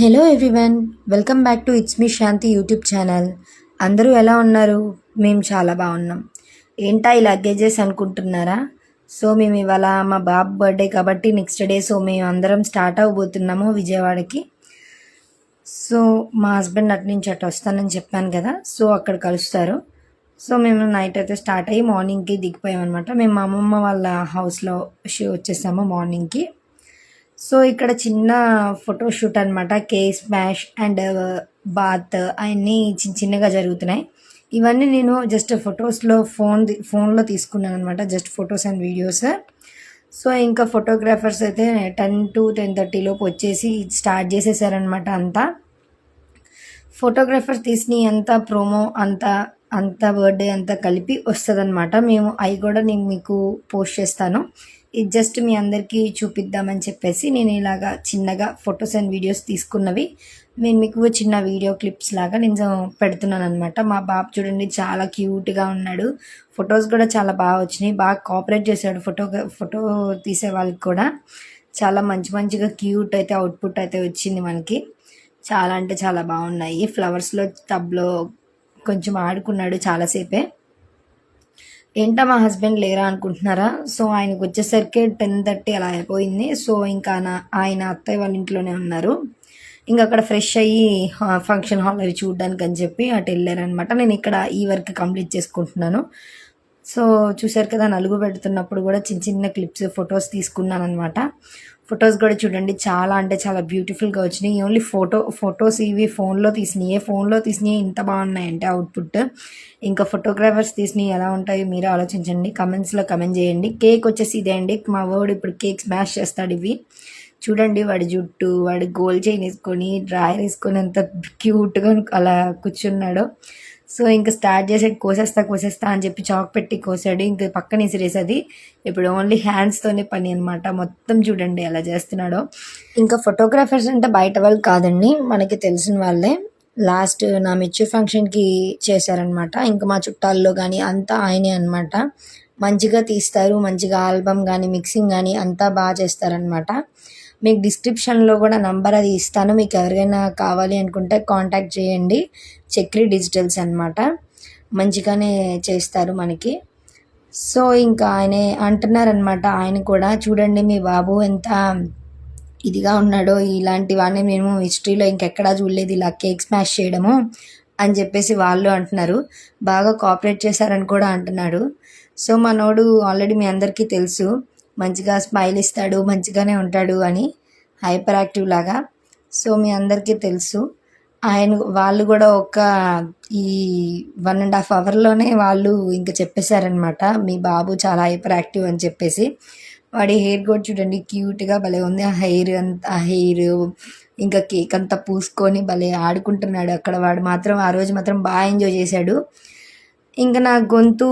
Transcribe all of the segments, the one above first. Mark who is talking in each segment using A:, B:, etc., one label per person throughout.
A: Hello everyone, welcome back to it's me Shanti YouTube channel. అందరూ ఎలా ఉన్నారు? మేము చాలా బాగున్నాం. ఏంటా ఈ లగేజెస్ అనుకుంటున్నారా? సో మేము ఇవాళ మా బాబు బర్త్డే కాబట్టి నెక్స్ట్ డే మేము అందరం స్టార్ట్ అవ్వబోతున్నాము విజయవాడకి. సో మా హస్బెండ్ అటు నుంచి అటు వస్తానని చెప్పాను కదా, సో అక్కడ కలుస్తారు. సో మేము నైట్ అయితే స్టార్ట్ అయ్యి మార్నింగ్కి దిగిపోయామన్నమాట. మేము మా అమ్మమ్మ వాళ్ళ హౌస్లో వచ్చేసాము మార్నింగ్కి. సో ఇక్కడ చిన్న ఫోటోషూట్ అనమాట. కేక్ స్మాష్ అండ్ బాత్ అవన్నీ చిన్నగా జరుగుతున్నాయి. ఇవన్నీ నేను జస్ట్ ఫోన్లో తీసుకున్నాను అనమాట, just photos and videos. So ఇంకా ఫోటోగ్రాఫర్స్ అయితే 10 to 10:30 లోపు వచ్చేసి స్టార్ట్ చేసేసారనమాట. అంతా ఫోటోగ్రాఫర్స్ తీసిన అంతా ప్రోమో అంత బర్త్డే అంతా కలిపి వస్తుందన్నమాట. అవి కూడా నేను మీకు పోస్ట్ చేస్తాను. ఇది జస్ట్ మీ అందరికీ చూపిద్దామని చెప్పేసి నేను ఇలాగా చిన్నగా ఫొటోస్ అండ్ వీడియోస్ తీసుకున్నవి నేను మీకు చిన్న వీడియో క్లిప్స్ లాగా నేను పెడుతున్నాను అనమాట. మా బాబు చూడండి చాలా క్యూట్గా ఉన్నాడు. ఫొటోస్ కూడా చాలా బాగా వచ్చినాయి. బాగా కోఆపరేట్ చేశాడు ఫోటో తీసే వాళ్ళకి కూడా. చాలా మంచిగా క్యూట్ అయితే అవుట్పుట్ అయితే వచ్చింది మనకి. చాలా అంటే చాలా బాగున్నాయి. ఫ్లవర్స్లో టబ్లో కొంచెం ఆడుకున్నాడు చాలాసేపే. ఏంటా మా హస్బెండ్ లేరా అనుకుంటున్నారా? సో ఆయనకు వచ్చేసరికి 10:30 అలా అయిపోయింది. సో ఇంకా ఆయన అత్తయ్య వాళ్ళ ఇంట్లోనే ఉన్నారు. ఇంకా అక్కడ ఫ్రెష్ అయ్యి ఫంక్షన్ హాల్ అవి చూడడానికి అని చెప్పి అటు వెళ్ళారనమాట. నేను ఇక్కడ ఈ వర్క్ కంప్లీట్ చేసుకుంటున్నాను. సో చూసారు కదా, నలుగు పెడుతున్నప్పుడు కూడా చిన్న క్లిప్స్ ఫొటోస్ తీసుకున్నాను అనమాట. ఫొటోస్ కూడా చూడండి చాలా అంటే చాలా బ్యూటిఫుల్గా వచ్చినాయి. ఓన్లీ ఫొటోస్ ఇవి ఫోన్లో తీసినాయి ఇంత బాగున్నాయంటే అవుట్పుట్. ఇంకా ఫోటోగ్రాఫర్స్ తీసినవి ఎలా ఉంటాయో మీరు ఆలోచించండి, కమెంట్స్లో కమెంట్ చేయండి. కేక్ వచ్చేసి ఇదే అండి. మా వాడు ఇప్పుడు కేక్ స్మాష్ చేస్తాడు. ఇవి చూడండి, వాడి జుట్టు, వాడి గోల్ చైన్ వేసుకొని డ్రాయర్ వేసుకొని ఎంత క్యూట్గా అలా కూర్చున్నాడు. సో ఇంకా స్టార్ట్ చేసాడు, కోసేస్తా అని చెప్పి చాక్ పెట్టి కోసాడు. ఇంకా పక్కన ఇసిరేసేది. ఇప్పుడు ఓన్లీ హ్యాండ్స్తోనే పని అనమాట. మొత్తం చూడండి ఎలా చేస్తున్నాడో. ఇంకా ఫోటోగ్రాఫర్స్ అంటే బయట వాళ్ళు కాదండి, మనకి తెలిసిన వాళ్ళే. లాస్ట్ నా మెచ్యూర్ ఫంక్షన్కి చేశారనమాట. ఇంకా మా చుట్టాల్లో కానీ అంతా ఆయనే అనమాట. మంచిగా తీస్తారు, మంచిగా ఆల్బమ్ కానీ మిక్సింగ్ కానీ అంతా బాగా చేస్తారనమాట. మీకు డిస్క్రిప్షన్లో కూడా నంబర్ అది ఇస్తాను. మీకు ఎవరికైనా కావాలి అనుకుంటే కాంటాక్ట్ చేయండి. చక్రి డిజిటల్స్ అనమాట. మంచిగానే చేస్తారు మనకి. సో ఇంకా ఆయనే అంటున్నారనమాట. ఆయన కూడా చూడండి మీ బాబు ఎంత ఇదిగా ఉన్నాడో, ఇలాంటివన్నీ మేము హిస్టరీలో ఇంకెక్కడా చూడలేదు ఇలా కేక్ స్మాష్ చేయడము అని చెప్పేసి వాళ్ళు అంటున్నారు. బాగా కోఆపరేట్ చేశారని కూడా అంటున్నాడు. సో మనోడు ఆల్రెడీ మీ అందరికీ తెలుసు, మంచిగా స్మైల్ ఇస్తాడు, మంచిగానే ఉంటాడు అని, హైపర్ యాక్టివ్ లాగా. సో మీ అందరికీ తెలుసు. వాళ్ళు కూడా ఈ 1.5 అవర్లోనే వాళ్ళు ఇంకా చెప్పేశారనమాట, మీ బాబు చాలా హైపర్ యాక్టివ్ అని చెప్పేసి. వాడి హెయిర్ కూడా చూడండి క్యూట్గా భలే ఉంది. ఆ హెయిర్ ఇంకా కేక్ అంతా పూసుకొని భలే ఆడుకుంటున్నాడు అక్కడ. వాడు మాత్రం ఆ రోజు మాత్రం బాగా ఎంజాయ్ చేశాడు. ఇంకా నా గొంతు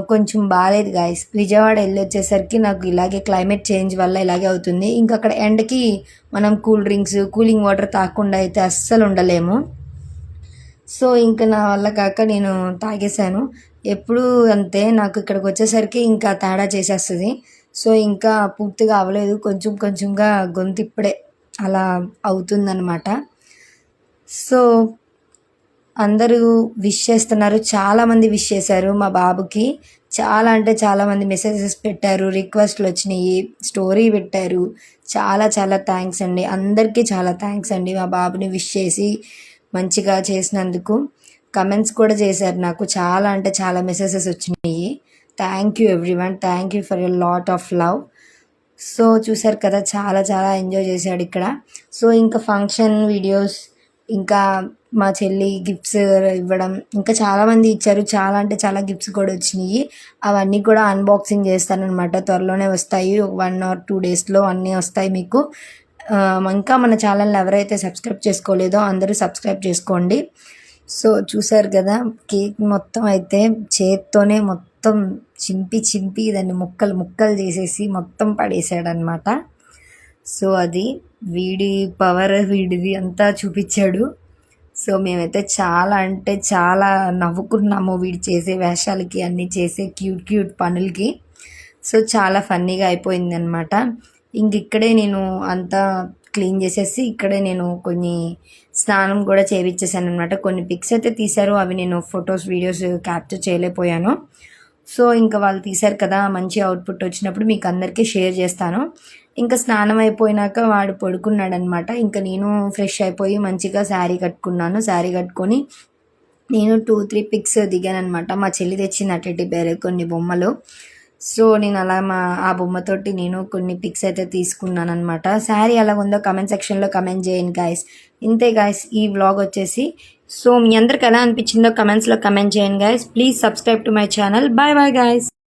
A: కొంచెం బాగాలేదు గాయస్. విజయవాడ వెళ్ళి వచ్చేసరికి నాకు ఇలాగే క్లైమేట్ చేంజ్ వల్ల ఇలాగే అవుతుంది. ఇంకా అక్కడ ఎండకి మనం కూల్ డ్రింక్స్, కూలింగ్ వాటర్ తాగకుండా అయితే అస్సలు ఉండలేము. సో ఇంకా నా వల్ల కాక నేను తాగేశాను. ఎప్పుడు అంతే, నాకు ఇక్కడికి వచ్చేసరికి ఇంకా తేడా చేసేస్తుంది. సో ఇంకా పూర్తిగా అవ్వలేదు, కొంచెంగా గొంతు ఇప్పుడే అలా అవుతుందన్నమాట. సో అందరూ విష్ చేస్తున్నారు, చాలామంది విష్ చేశారు మా బాబుకి. చాలా అంటే చాలామంది మెసేజెస్ పెట్టారు, రిక్వెస్ట్లు వచ్చినాయి, స్టోరీ పెట్టారు. చాలా చాలా థ్యాంక్స్ అండి, అందరికీ చాలా థ్యాంక్స్ అండి. మా బాబుని విష్ చేసి మంచిగా చేసినందుకు కమెంట్స్ కూడా చేశారు. నాకు చాలా అంటే చాలా మెసేజెస్ వచ్చినాయి. Thank you everyone, thank you for your lot of love. So చూసారు కదా, చాలా చాలా ఎంజాయ్ చేశాడు ఇక్కడ. సో ఇంకా ఫంక్షన్ వీడియోస్, ఇంకా మా చెల్లి గిఫ్ట్స్ ఇవ్వడం, ఇంకా చాలామంది ఇచ్చారు. చాలా అంటే చాలా గిఫ్ట్స్ కూడా వచ్చినాయి. అవన్నీ కూడా అన్బాక్సింగ్ చేస్తానన్నమాట. త్వరలోనే వస్తాయి, 1 or 2 డేస్లో అన్నీ వస్తాయి మీకు. ఇంకా మన ఛానల్ని ఎవరైతే సబ్స్క్రైబ్ చేసుకోలేదో అందరూ సబ్స్క్రైబ్ చేసుకోండి. సో చూసారు కదా, కేక్ మొత్తం అయితే చేత్తోనే మొత్తం చింపి దాన్ని ముక్కలు చేసేసి మొత్తం పడేసాడనమాట. సో అది వీడి పవర్, వీడిది అంతా చూపించాడు. సో మేమైతే చాలా అంటే చాలా నవ్వుకున్నాము వీడు చేసే వేషాలకి, అన్నీ చేసే క్యూట్ పనులకి. సో చాలా ఫన్నీగా అయిపోయింది అనమాట. ఇక్కడే నేను అంతా క్లీన్ చేసేసి ఇక్కడే నేను కొన్ని స్నానం కూడా చేయించేసాను అనమాట. కొన్ని పిక్స్ అయితే తీశారు, అవి నేను ఫొటోస్ వీడియోస్ క్యాప్చర్ చేయలేకపోయాను. సో ఇంకా వాళ్ళు తీశారు కదా, మంచి అవుట్పుట్ వచ్చినప్పుడు మీకు అందరికీ షేర్ చేస్తాను. ఇంకా స్నానం అయిపోయినాక వాడు పడుకున్నాడనమాట. ఇంకా నేను ఫ్రెష్ అయిపోయి మంచిగా శారీ కట్టుకున్నాను. శారీ కట్టుకొని నేను 2-3 పిక్స్ దిగాననమాట. మా చెల్లి తెచ్చింది టెడ్డీ బేర్ కొన్ని బొమ్మలు. సో నేను అలా ఆ బొమ్మతోటి నేను కొన్ని పిక్స్ అయితే తీసుకున్నానమాట. శారీ ఎలా ఉందో కమెంట్ సెక్షన్లో కమెంట్ చేయండి గాయస్. ఇంతే గాయస్ ఈ వ్లాగ్ వచ్చేసి. సో మీ అందరికి ఎలా అనిపించిందో కమెంట్స్లో కమెంట్ చేయండి guys. Please subscribe to my channel. Bye bye guys.